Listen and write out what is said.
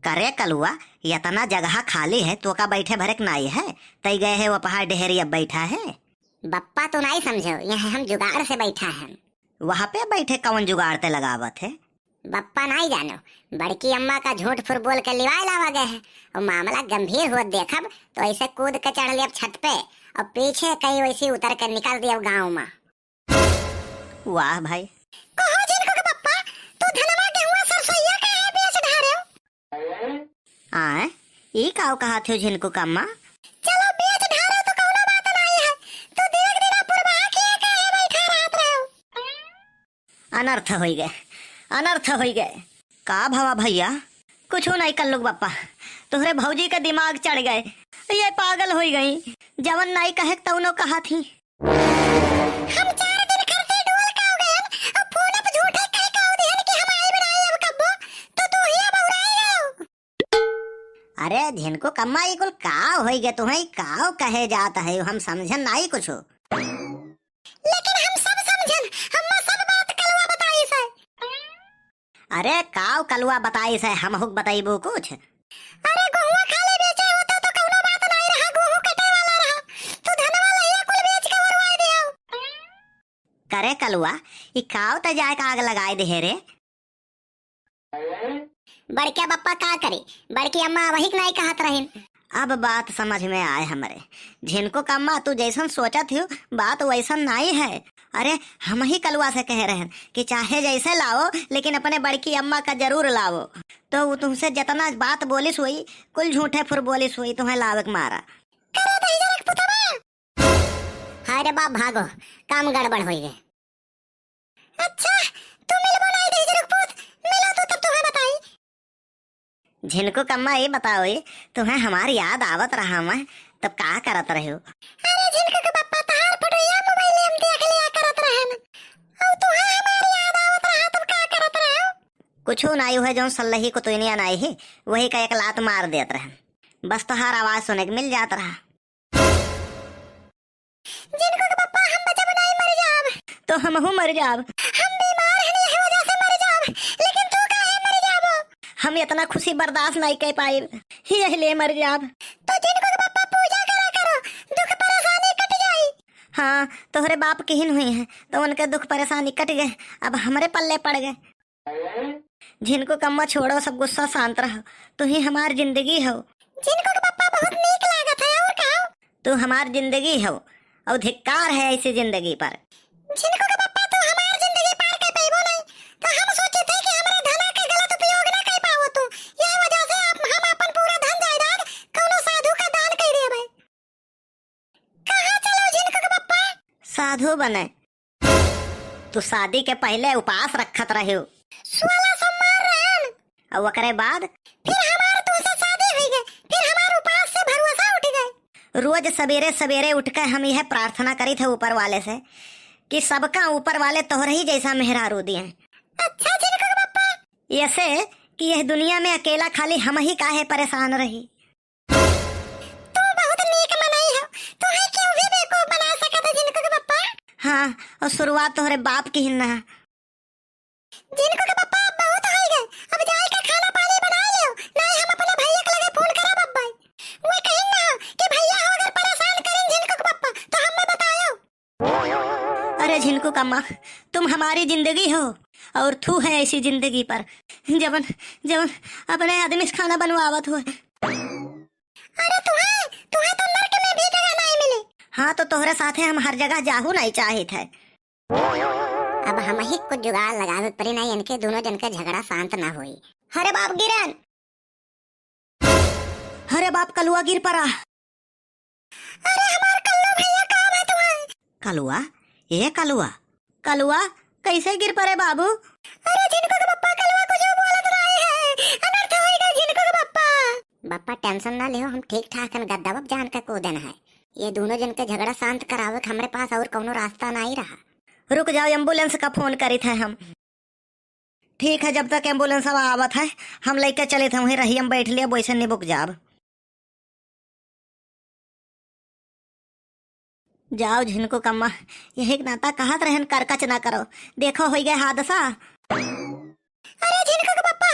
करे कलुआ, इतना जगह खाली है तो का बैठे भरक नाई है। तई गए है वो पहाड़ डेहरी अब बैठा है। बप्पा तो नहीं समझो, यहाँ हम जुगाड़ से बैठा है। वहाँ पे बैठे कौन जुगाड़ते लगावत है? बप्पा नहीं जानो, बड़की अम्मा का झूठ फुर बोल के लिवाए लावा गए है और मामला गंभीर हुआ देखब तो ऐसे कूद के चढ़ लिया छत पे और पीछे कहीं वैसे उतर के निकल दिया गाँव में। वाह भाई। कहो जिनको के बप्पा, तू धनवा गेहुआ सरसोईया का है बेच ढारे हो। आए ई काव कहा थे झिनको कम्मा? चलो बेच ढारे तो कौनो बात नहीं है, तू देख देना पुरबा के काहे बैठा रहत रहो। अनर्थ हो गए, अनर्थ हो गए। का भवा भैया? कुछ नहीं कर लोग बप्पा, तुहरे भौजी का दिमाग चढ़ गए, ये पागल हो गई। जवन नहीं कहे तउनो कहा थी। हम 4 दिन करते डोल का हो गए अब फोन पे झूठे कह के हो दिहन कि हम आई बनाई अब कब्बो तो तू ही अब उड़ाई गयो। अरे झिनको कम्मा ये कुल काव हो गए, तुम्हें काव कहे जाता है, हम समझन नहीं कुछ। लेकिन हम सब समझन, हम सब बात कलवा बताई से। अरे काव कलुआ बताई से, हम हुक बताइबो कुछ। अरे गेहुआ खाली बेचे होता तो कौनो बात नहीं रहा, गेहूं कटे वाला रहा, तू धनवा लइया कुल बेच के उड़वाई दियो। करे कलुआ, ये काव त जाए का आग लगाए दे रे। बड़के बप्पा का करी, बड़की अम्मा वही नहीं कहत रहिन। अब बात समझ में आए हमरे। झिनको कम्मा तू जैसन सोचा थी बात वैसन नहीं है। अरे हम ही कलुआ से कह रहे हैं कि चाहे जैसे लाओ लेकिन अपने बड़की अम्मा का जरूर लाओ। तो वो तुमसे जितना बात बोलिस हुई कुल झूठे फुर बोलिस हुई, तुम्हें लावक मारा। हाय रे बाप भागो, काम गड़बड़ हो गए। अच्छा तू मिलबो नहीं दे जरूर पूत, मिलो तो तब तुम्हें बताई। झिनको कम्मा ये बताओ, ये तुम्हें हमारी याद आवत रहा मैं तब का करत रहे हो? अरे झिनको के बप्पा तहार फोटोया मोबाइल में देख लिया करत रहन और तुम्हें हमारी याद आवत रहा तब का करत रहे हो? कुछ नहीं हुआ, जो सल्लही को तो नहीं आई है वही का एक लात मार देत रहे, बस तोहार आवाज सुने के मिल जात रहा। जिनको के बप्पा हम बचे बनाई मर जाब तो हम हूँ मर जाब। हम बीमार हैं ये वजह से मर जाब, लेकिन तू काहे मर जाबो? हम इतना खुशी बर्दाश्त नहीं कर पाए, यही मर जाब। तो जिनको के बप्पा पूजा करा करो, दुख परेशानी कट जाई। हाँ तोहरे बाप की हिन हुई है तो उनके दुख परेशानी कट गए, अब हमारे पल्ले पड़ गए। जिनको कम्मा छोड़ो, सब गुस्सा शांत रहो, तू ही हमार जिंदगी हो। जिनको के बप्पा बहुत नीक लागत है और कहो। तू हमार जिंदगी हो और धिक्कार है ऐसी जिंदगी पर। जिनको के बप्पा तू हमार जिंदगी पार कर पाइबो नहीं, तो हम सोचे थे कि हमारे धन का गलत उपयोग ना कर पाओ तू, यही वजह से हम अपन पूरा धन जायदाद कोनो साधु का दान कर देबे। कहां चलो जिनको के बप्पा? साधु बने? तू शादी के पहले उपास रखत रहे हो, 16 सोमवार रहन और वकरे बाद फिर हमार तुमसे शादी हुई गई, फिर हमार उपास से भरोसा उठ गए। रोज सवेरे सवेरे उठकर हम यह प्रार्थना करी थे ऊपर वाले से कि सबका ऊपर वाले तोहरे ही जैसा मेहरारू दिए। अच्छा जिनको के बप्पा? ऐसे कि यह दुनिया में अकेला खाली हम ही काहे परेशान रही। तू बहुत नीक मनई हो, तू है क्यों भी बेवकूफ बना सकत है जिनको के बप्पा? हाँ और शुरुआत तोहरे बाप की हिन्ना। जिनको के बप्पा अब बहुत हो गए, अब जाए के खाना पानी बना लियो, नहीं हम अपने भैया के लगे फोन करब अब भाई। वो कहिन ना कि भैया हो अगर परेशान करें जिनको के बप्पा तो हमें बतायो। अरे झिनको कम्मा, तुम हमारी जिंदगी हो और तू है ऐसी जिंदगी पर जबन जबन अपने आदमी से खाना बनवावत हो। अरे तुम्हें तो नरक में भी जगह नहीं मिली। हाँ तो तोहरे साथे हम हर जगह जाहू नहीं चाहे थे। अब हम ही कुछ जुगाड़ लगावे पड़ी नहीं, इनके दोनों जन का झगड़ा शांत ना हुई। अरे बाप गिरन, अरे बाप कलुआ गिर पड़ा। अरे हमार कल्लू भैया काम है तुम्हारे। कलुआ? ये कलुआ कलुआ कैसे गिर पड़े बाबू? अरे जिनको के बप्पा कलुआ को जो बोलत रहे है अनर्थ होएगा जिनको के बप्पा। बप्पा टेंशन ना लियो, हम ठीक ठाक गद्दावब जान का को देना है। ये दोनों जन का झगड़ा शांत करावे हमरे पास और कोनो रास्ता नहीं रहा। रुक जाओ, एम्बुलेंस का फोन करी थे हम। ठीक है, जब तक एम्बुलेंस आवत है हम लेके चले थे वहीं रही, हम बैठ लिया वैसे नहीं बुक जाब। जाओ झिनको कम्मा, यही नाता कहत रहन करकच ना करो, देखो हो गए हादसा। अरे झिनको के बप्पा